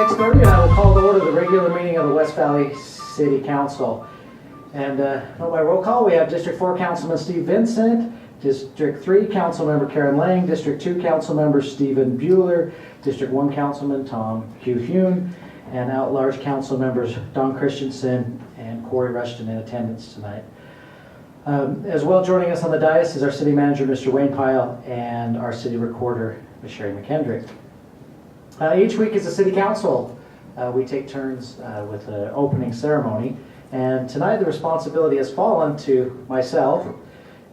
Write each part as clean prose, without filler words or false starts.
6:30, and I will call to order the regular meeting of the West Valley City Council. And by roll call, we have District 4 Councilman Steve Vincent, District 3 Councilmember Karen Lang, District 2 Councilmember Stephen Bueller, District 1 Councilman Tom Hune, and at-large council members Don Christensen and Corey Rushton in attendance tonight. As well, joining us on the dais is our city manager, Mr. Wayne Pyle, and our city recorder, Ms. Sherry McKendrick. Each week as a city council, we take turns with an opening ceremony, and tonight the responsibility has fallen to myself,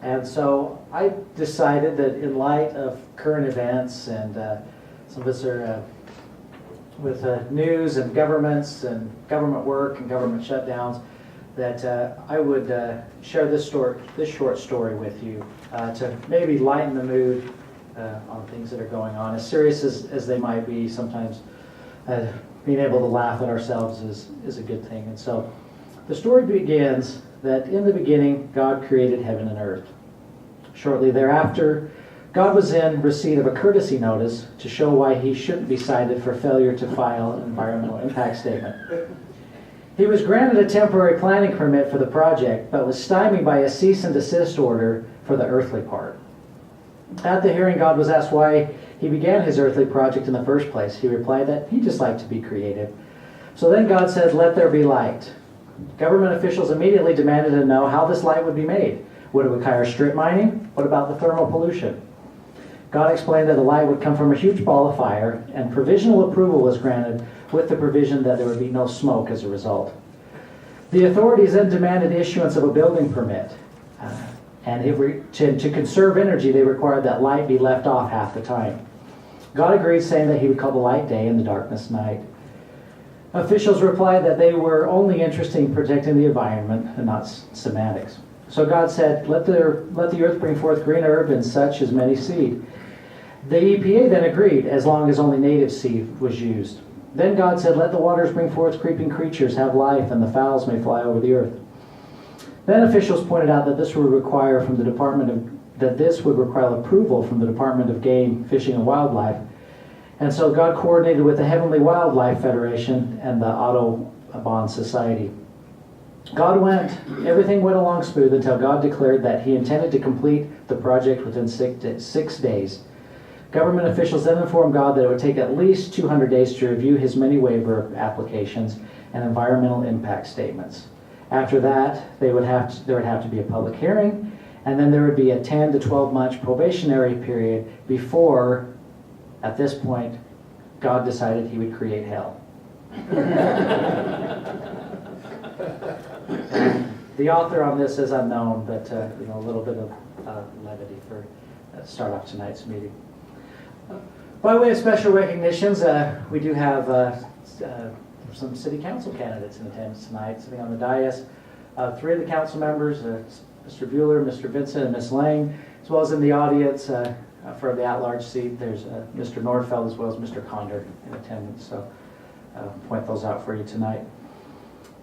and so I decided that in light of current events, and some of us are with news and governments and government work and government shutdowns, that I would share this short story with you to maybe lighten the mood on things that are going on. As serious as they might be, sometimes being able to laugh at ourselves is a good thing. And so the story begins that in the beginning, God created heaven and earth. Shortly thereafter, God was in receipt of a courtesy notice to show why he shouldn't be cited for failure to file an environmental impact statement. He was granted a temporary planning permit for the project, but was stymied by a cease and desist order for the earthly part. At the hearing, God was asked why he began his earthly project in the first place. He replied that he just liked to be creative. So then God said, "Let there be light." Government officials immediately demanded to know how this light would be made. Would it require strip mining? What about the thermal pollution? God explained that the light would come from a huge ball of fire, and provisional approval was granted with the provision that there would be no smoke as a result. The authorities then demanded issuance of a building permit. And to conserve energy, they required that light be left off half the time. God agreed, saying that he would call the light day and the darkness night. Officials replied that they were only interested in protecting the environment and not semantics. So God said, let the earth bring forth green herb and such as many seed. The EPA then agreed, as long as only native seed was used. Then God said, let the waters bring forth creeping creatures, have life, and the fowls may fly over the earth. Then officials pointed out that this would require approval from the Department of Game, Fishing and Wildlife. And so God coordinated with the Heavenly Wildlife Federation and the Audubon Society. Everything went along smooth until God declared that he intended to complete the project within 6 days. Government officials then informed God that it would take at least 200 days to review his many waiver applications and environmental impact statements. After that, there would have to be a public hearing, and then there would be a 10 to 12 month probationary period before, at this point, God decided he would create hell. The author on this is unknown, but a little bit of levity for start off tonight's meeting. By way of special recognitions, we do have some city council candidates in attendance tonight. Sitting on the dais, 3 of the council members, Mr. Bueller, Mr. Vincent, and Ms. Lang, as well as in the audience for the at-large seat, there's Mr. Nordfeld as well as Mr. Condor in attendance. So point those out for you tonight.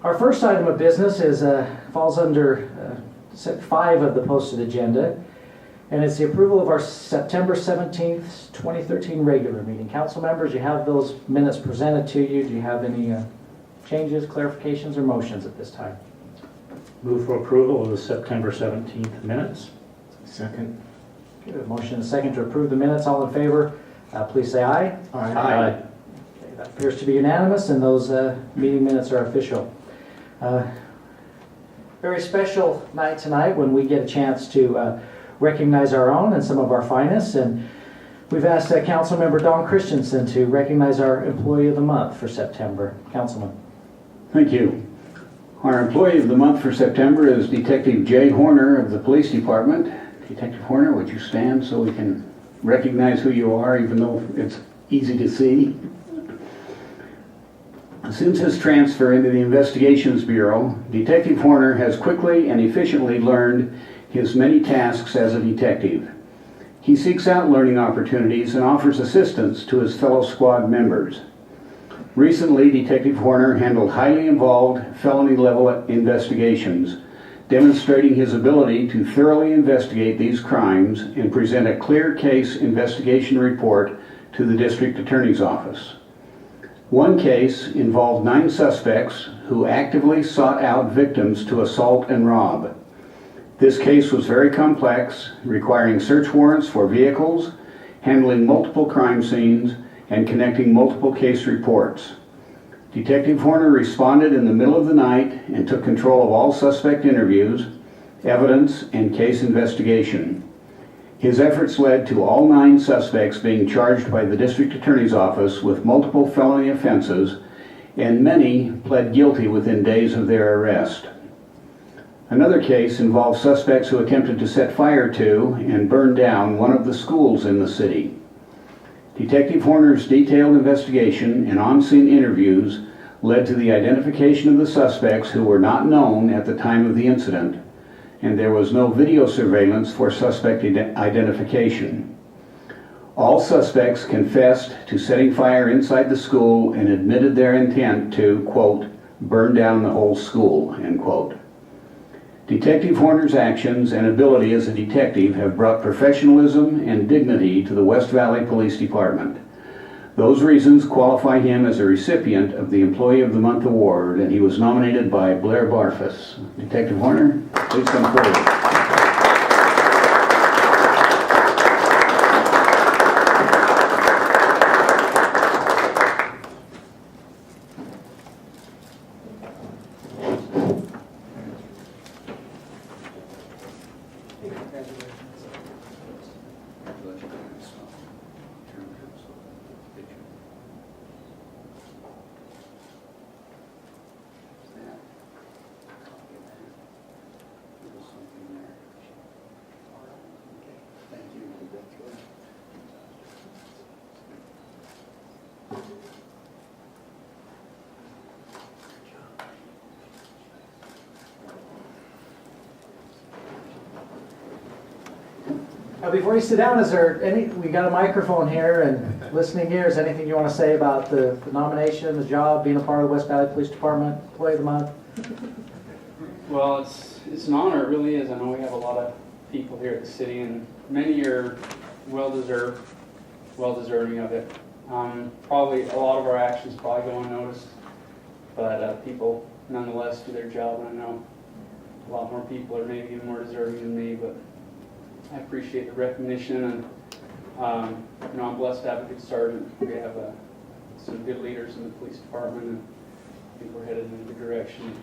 Our first item of business falls under 5 of the posted agenda, and it's the approval of our September 17th, 2013 regular meeting. Council members, you have those minutes presented to you. Do you have any changes, clarifications, or motions at this time? Move for approval of the September 17th minutes. Second. Okay, a motion and a second to approve the minutes. All in favor, please say aye. Aye. Okay, that appears to be unanimous, and those meeting minutes are official. Very special night tonight when we get a chance to recognize our own and some of our finest, and we've asked Councilmember Don Christensen to recognize our Employee of the Month for September. Councilman. Thank you. Our Employee of the Month for September is Detective Jay Horner of the Police Department. Detective Horner, would you stand so we can recognize who you are, even though it's easy to see? Since his transfer into the Investigations Bureau, Detective Horner has quickly and efficiently learned his many tasks as a detective. He seeks out learning opportunities and offers assistance to his fellow squad members. Recently, Detective Horner handled highly involved felony-level investigations, demonstrating his ability to thoroughly investigate these crimes and present a clear case investigation report to the District Attorney's Office. One case involved 9 suspects who actively sought out victims to assault and rob. This case was very complex, requiring search warrants for vehicles, handling multiple crime scenes, and connecting multiple case reports. Detective Horner responded in the middle of the night and took control of all suspect interviews, evidence, and case investigation. His efforts led to all 9 suspects being charged by the District Attorney's Office with multiple felony offenses, and many pled guilty within days of their arrest. Another case involved suspects who attempted to set fire to and burn down one of the schools in the city. Detective Horner's detailed investigation and on-scene interviews led to the identification of the suspects who were not known at the time of the incident, and there was no video surveillance for suspect identification. All suspects confessed to setting fire inside the school and admitted their intent to, quote, burn down the whole school, end quote. Detective Horner's actions and ability as a detective have brought professionalism and dignity to the West Valley Police Department. Those reasons qualify him as a recipient of the Employee of the Month Award, and he was nominated by Blair Barfus. Detective Horner, please come forward. Before you sit down, is there we got a microphone here and listening ears, anything you want to say about the nomination, the job, being a part of the West Valley Police Department, Employee of the Month? Well, it's an honor, it really is. I know we have a lot of people here at the city, and many are well-deserving of it. Probably a lot of our actions probably go unnoticed, but people nonetheless do their job, and I know a lot more people are maybe even more deserving than me, but I appreciate the recognition, and I'm blessed to have a good sergeant. We have some good leaders in the police department, and I think we're headed in a good direction.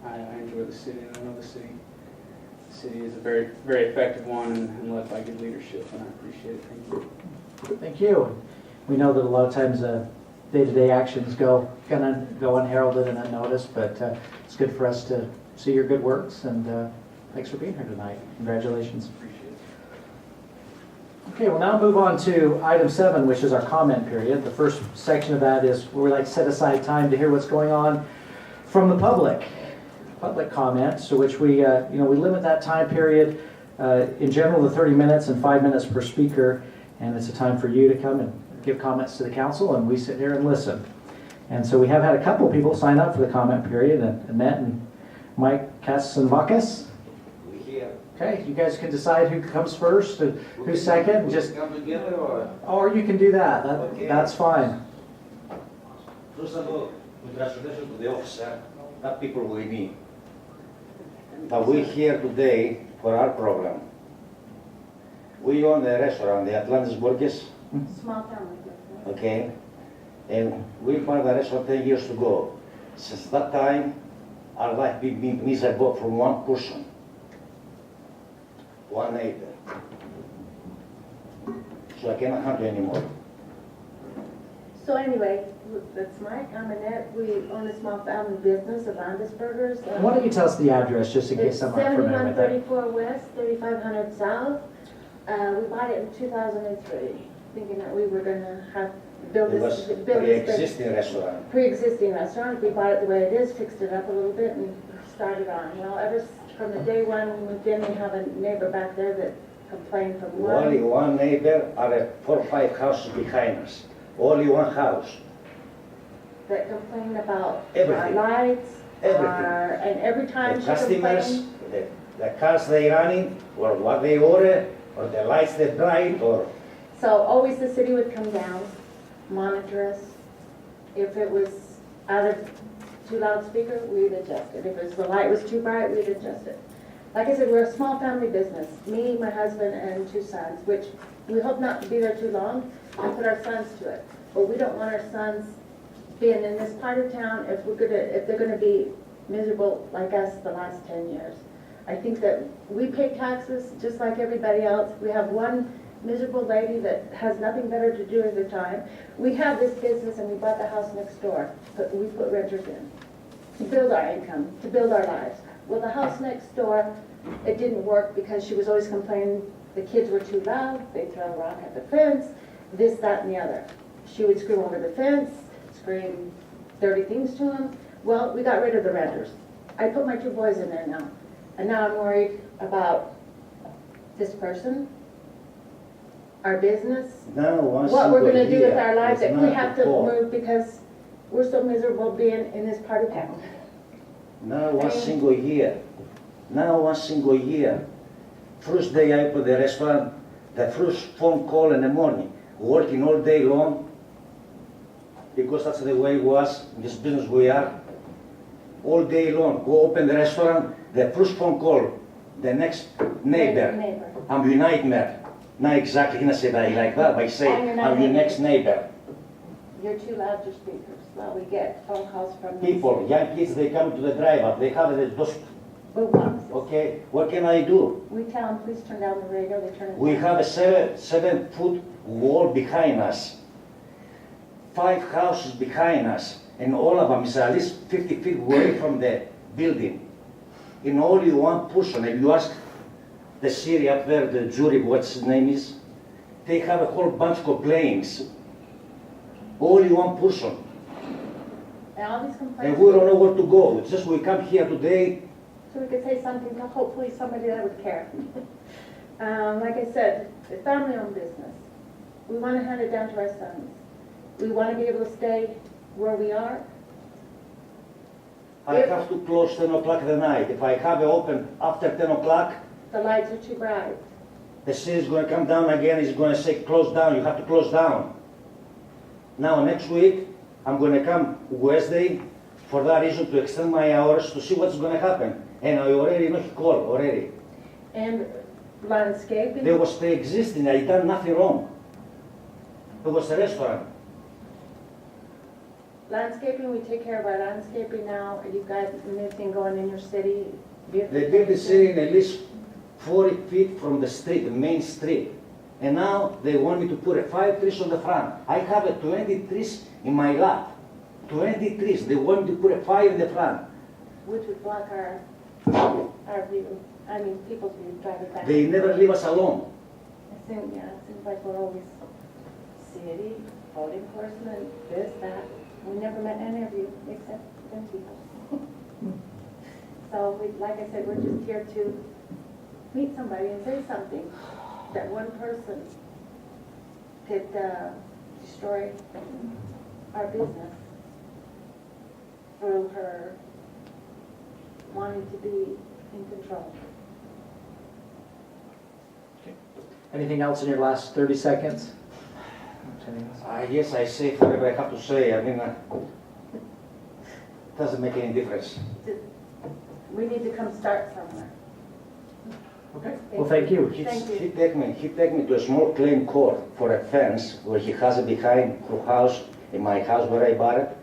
I enjoy the city, and I know the city is a very, very effective one and led by good leadership, and I appreciate it. Thank you. Thank you. We know that a lot of times day-to-day actions go unheralded and unnoticed, but it's good for us to see your good works, and thanks for being here tonight. Congratulations. Appreciate it. Okay, we'll now move on to item 7, which is our comment period. The first section of that is where we like to set aside time to hear what's going on from the public comments, to which we limit that time period in general to 30 minutes and 5 minutes per speaker, and it's a time for you to come and give comments to the council, and we sit here and listen. And so we have had a couple people sign up for the comment period, and Annette and Mike Kasanvakis. Okay, you guys can decide who comes first and who's second. And just come together, or you can do that. Okay. That's fine. First of all, congratulations to the officer, not people with me. But we're here today for our program. We own a restaurant, the Atlantis Burgers, Small family business. okay? And we bought the restaurant 10 years ago. Since that time, our life been miserable from one person, one neighbor. So I cannot handle anymore. So anyway, that's Mike, I'm Annette, we own a small family business, Atlantis Burgers. Why don't you tell us the address, just in case It's someone familiar with that? 7134 West, 3500 South. We bought it in 2003, thinking that we were gonna build It this. was build this pre-existing restaurant. Pre-existing restaurant, we bought it the way it is, fixed it up a little bit and started on. Well, from the day one we moved in, we have a neighbor back there that complained from Only one. one neighbor are 4 or 5 houses behind us. Only one house. That complained about our Everything. lights, Everything. and every time The she customers, complained. the cars they running, or what they order, or the lights they bright, or So always the city would come down, monitor us, If it was out of too loud speaker, we'd adjust it. If the light was too bright, we'd adjust it. Like I said, we're a small family business. Me, my husband, and 2 sons, which we hope not to be there too long and put our sons to it. But we don't want our sons being in this part of town if they're gonna be miserable like us the last 10 years. I think that we pay taxes just like everybody else. We have one miserable lady that has nothing better to do at the time. We have this business and we bought the house next door, but we put renters in to build our income, to build our lives. Well, the house next door, it didn't work because she was always complaining the kids were too loud, they throw a rock at the fence, this, that, and the other. She would scream over the fence, scream dirty things to them. Well, we got rid of the renters. I put my 2 boys in there now. And now I'm worried about this person, our business, Now, one what we're gonna do single with our year lives, is that we not have the to fault. move because we're so miserable being in this part of town. Now one single year. Now one single year. First day I put the restaurant, the first phone call in the morning, working all day long, because that's the way it was, in this business we are. All day long, go open the restaurant, the first phone call, the next neighbor, I'm your nightmare. Not exactly gonna say that like that, but I say, I'm your next neighbor. You're too loud, your speakers. Well, we get phone calls from People, young kids, they come to the drive-up, they have those, boomboxes. okay, what can I do? We tell them, please turn down the radio, they turn it down. We have a 7-foot wall behind us, 5 houses behind us, and all of them is at least 50 feet away from the building. In only one person, if you ask the city up there, the jury, what's his name is, they have a whole bunch of complaints. Only one person, And all these and complaints, we don't know where to go. It's just we come here today. so we could say something to hopefully somebody that would care. Like I said, it's family-owned business. We want to hand it down to our sons. We want to be able to stay where we are. I have to close 10 o'clock at night. If I have it open after 10 o'clock, The lights are too bright. the city's going to come down again, it's going to say close down, you have to close down. Now next week, I'm going to come Wednesday for that reason to extend my hours to see what's going to happen. And I already know he called already. And landscaping. They was pre-existing, I done nothing wrong. It was a restaurant. Landscaping, we take care of our landscaping now. You've got anything going in your city? They built the city at least 40 feet from the street, the main street. And now they want me to put 5 trees on the front. I have 20 trees in my lot. 20 trees. They want me to put 5 in the front. Which would block our view, I mean, people's view driving back. They never leave us alone. It seems like we're always city, code enforcement, this, that. We never met any of you except them people. So, like I said, we're just here to meet somebody and say something. That one person could destroy our business through her wanting to be in control. Anything else in your last 30 seconds? I guess I say whatever I have to say. I mean, doesn't make any difference. We need to come start somewhere. Okay, well, thank you. Thank you. He take me to a small claim court for a fence where he has it behind her house, in my house where I bought it,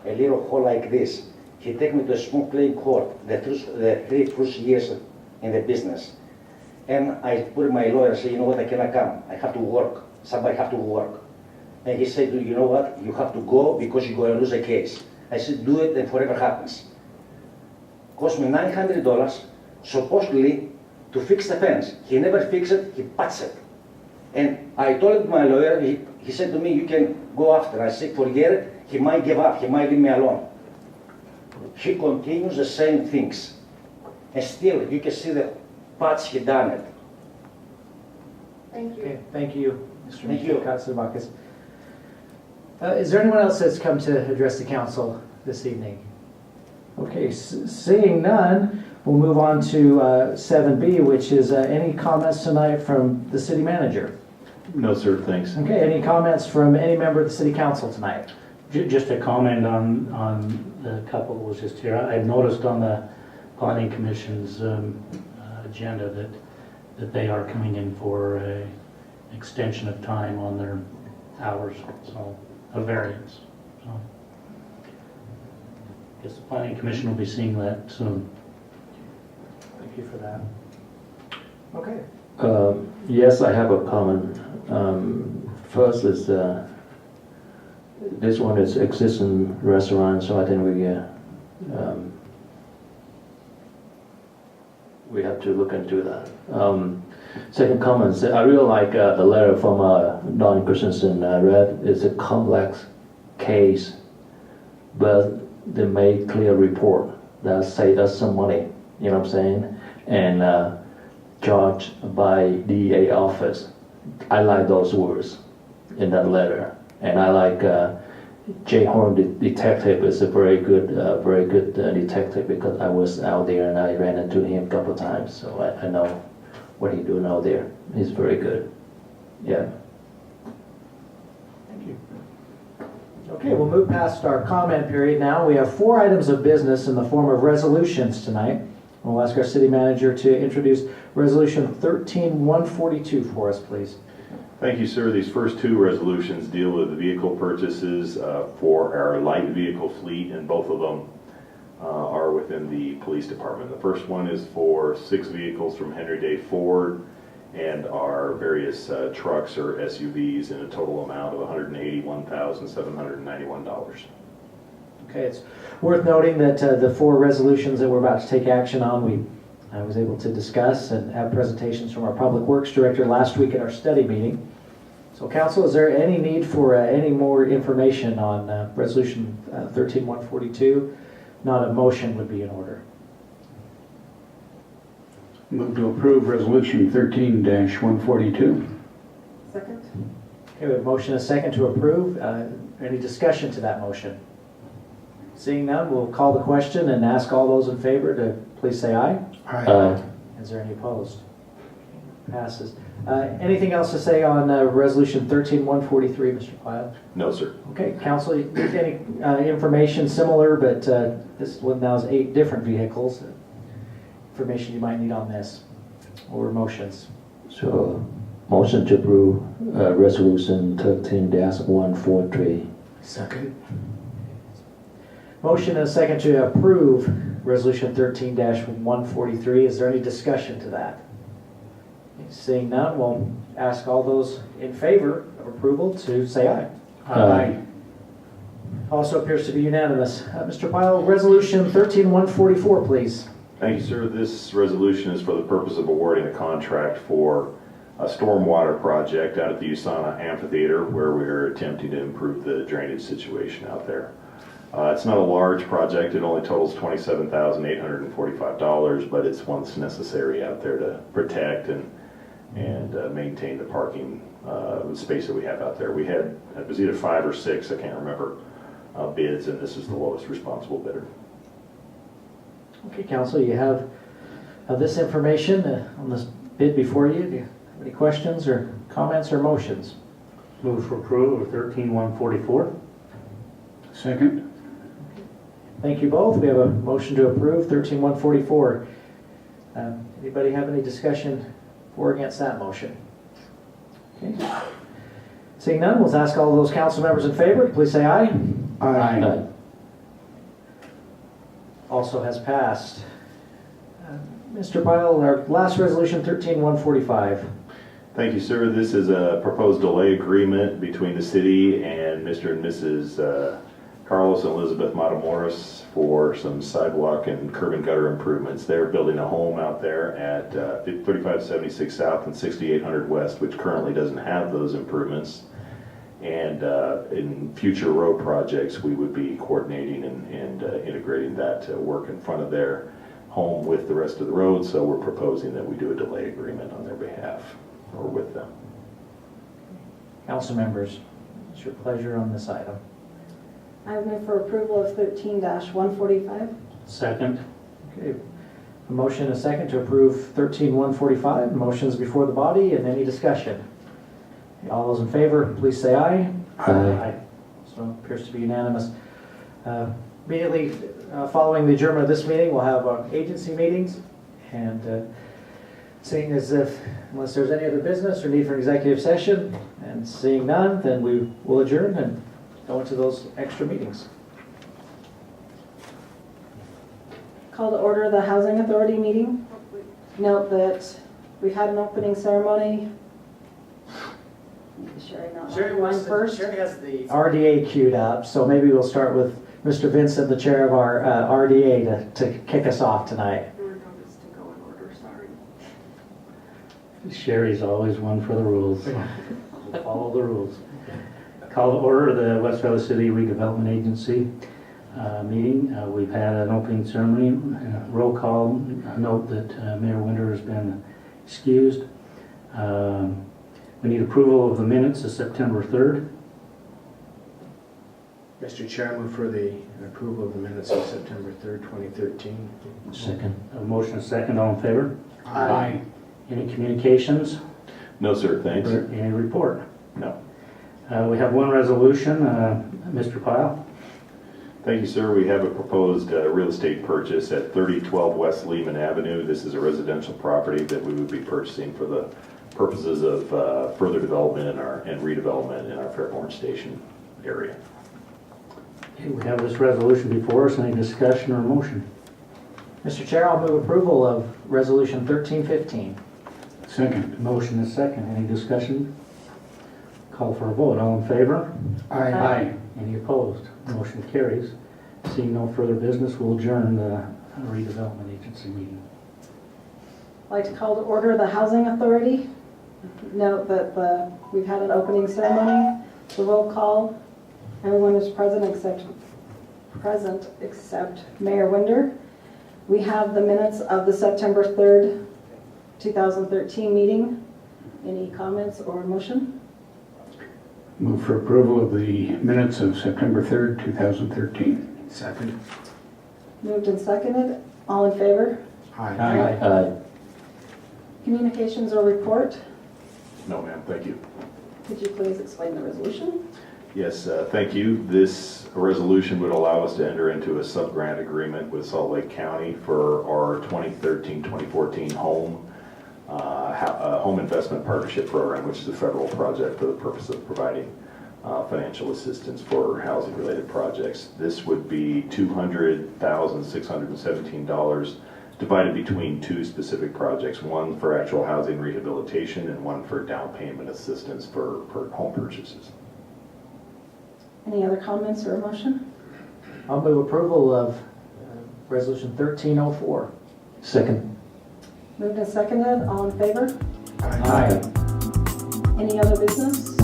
a little hole like this. He take me to a small claim court, the 3 first years in the business. And I put my lawyer and say, you know what, I cannot come. I have to work. Somebody have to work. And he said, you know what, you have to go because you're going to lose a case. I said, do it and whatever happens. Cost me $900, supposedly, to fix the fence. He never fixed it, he patched it. And I told my lawyer, he said to me, you can go after. I said, forget it, he might give up, he might leave me alone. He continues the same things. And still, you can see the patch he done it. Thank you. Okay, thank you, Mr. Thank you. Katsubakis. Is there anyone else that's come to address the council this evening? Okay, seeing none, we'll move on to 7B, which is any comments tonight from the city manager? No, sir, thanks. Okay, any comments from any member of the city council tonight? Just a comment on the couple that was just here. I've noticed on the planning commission's agenda that they are coming in for a extension of time on their hours, so a variance. So I guess the planning commission will be seeing that soon. Thank you for that. Okay. Yes, I have a comment. First is this one is existing restaurant, so I think we have to look into that. Second comment is I really like the letter from Don Christensen I read. It's a complex case, but they made clear report that saved us some money. You know what I'm saying? And charged by DA office. I like those words in that letter, and I like Jay Horn, the detective, is a very good detective because I was out there and I ran into him a couple of times, so I know what he's doing out there. He's very good. Yeah. Thank you. Okay, we'll move past our comment period now. We have 4 items of business in the form of resolutions tonight. We'll ask our city manager to introduce Resolution 13142 for us, please. Thank you, sir. These first 2 resolutions deal with the vehicle purchases for our light vehicle fleet, and both of them are within the police department. The first one is for 6 vehicles from Henry Day Ford and our various trucks or SUVs in a total amount of $181,791. Okay, it's worth noting that the 4 resolutions that we're about to take action on, I was able to discuss and have presentations from our Public Works Director last week at our study meeting. So council, is there any need for any more information on Resolution 13142? Not a motion would be in order. Move to approve Resolution 13-142. Second? Okay, we have a motion and a second to approve. Any discussion to that motion? Seeing none, we'll call the question and ask all those in favor to please say aye. Is there any opposed? Passes. Anything else to say on Resolution 13143, Mr. Pyle? No, sir. Okay, council, any information similar, but this one now is 8 different vehicles. Information you might need on this, or motions. So, motion to approve Resolution 13-143. Second. Motion and a second to approve Resolution 13-143. Is there any discussion to that? Seeing none, we'll ask all those in favor of approval to say aye. Aye. Also appears to be unanimous. Mr. Pyle, Resolution 13144, please. Thank you, sir. This resolution is for the purpose of awarding a contract for a stormwater project out at the USANA Amphitheater, where we're attempting to improve the drainage situation out there. It's not a large project. It only totals $27,845, but it's one that's necessary out there to protect and maintain the parking space that we have out there. We had, it was either 5 or 6, I can't remember, bids, and this is the lowest responsible bidder. Okay, council, you have this information on this bid before you. Do you have any questions or comments or motions? Move for approval of 13144. Second. Thank you both. We have a motion to approve 13144. Anybody have any discussion for or against that motion? Okay. Seeing none, we'll ask all of those council members in favor to please say aye. Aye. Also has passed. Mr. Pyle, our last resolution, 13145. Thank you, sir. This is a proposed delay agreement between the city and Mr. and Mrs. Carlos and Elizabeth Matamoros for some sidewalk and curb and gutter improvements. They're building a home out there at 3576 South and 6800 West, which currently doesn't have those improvements. And in future road projects, we would be coordinating and integrating that work in front of their home with the rest of the road. So we're proposing that we do a delay agreement on their behalf or with them. Council members, it's your pleasure on this item. I move for approval of 13-145. Second. Okay. A motion and a second to approve 13145. Motions before the body and any discussion? All those in favor, please say aye. Aye. So it appears to be unanimous. Immediately following the adjournment of this meeting, we'll have agency meetings. And seeing as if, unless there's any other business or need for an executive session, and seeing none, then we will adjourn and go into those extra meetings. Call to order the Housing Authority meeting. Note that we've had an opening ceremony. Sherry, not one first. Sherry has the RDA queued up, so maybe we'll start with Mr. Vincent, the chair of our RDA, to kick us off tonight. Sherry's always one for the rules. We'll follow the rules. Call to order the West Valley City Redevelopment Agency meeting. We've had an opening ceremony, roll call. Note that Mayor Winter has been excused. We need approval of the minutes of September 3rd. Mr. Chair, I move for the approval of the minutes of September 3rd, 2013. Second. A motion and second, all in favor? Aye. Any communications? No, sir, thanks. Any report? No. We have one resolution. Mr. Pyle? Thank you, sir. We have a proposed real estate purchase at 3012 West Lehman Avenue. This is a residential property that we would be purchasing for the purposes of further development and redevelopment in our Fairborn Station area. Okay, we have this resolution before us. Any discussion or motion? Mr. Chair, I'll move approval of Resolution 1315. Second. Motion is second. Any discussion? Call for a vote. All in favor? Aye. Any opposed? Motion carries. Seeing no further business, we'll adjourn the redevelopment agency meeting. I'd like to call to order the Housing Authority. Note that we've had an opening ceremony, the roll call. Everyone is present except Mayor Winder. We have the minutes of the September 3rd, 2013 meeting. Any comments or motion? Move for approval of the minutes of September 3rd, 2013. Second. Moved and seconded. All in favor? Aye. Aye. Communications or report? No, ma'am, thank you. Could you please explain the resolution? Yes, thank you. This resolution would allow us to enter into a sub-grant agreement with Salt Lake County for our 2013-2014 home investment partnership program, which is a federal project for the purpose of providing financial assistance for housing-related projects. This would be $200,617 divided between two specific projects, one for actual housing rehabilitation and one for down payment assistance for home purchases. Any other comments or motion? I'll move approval of Resolution 1304. Second. Moved and seconded. All in favor? Aye. Any other business?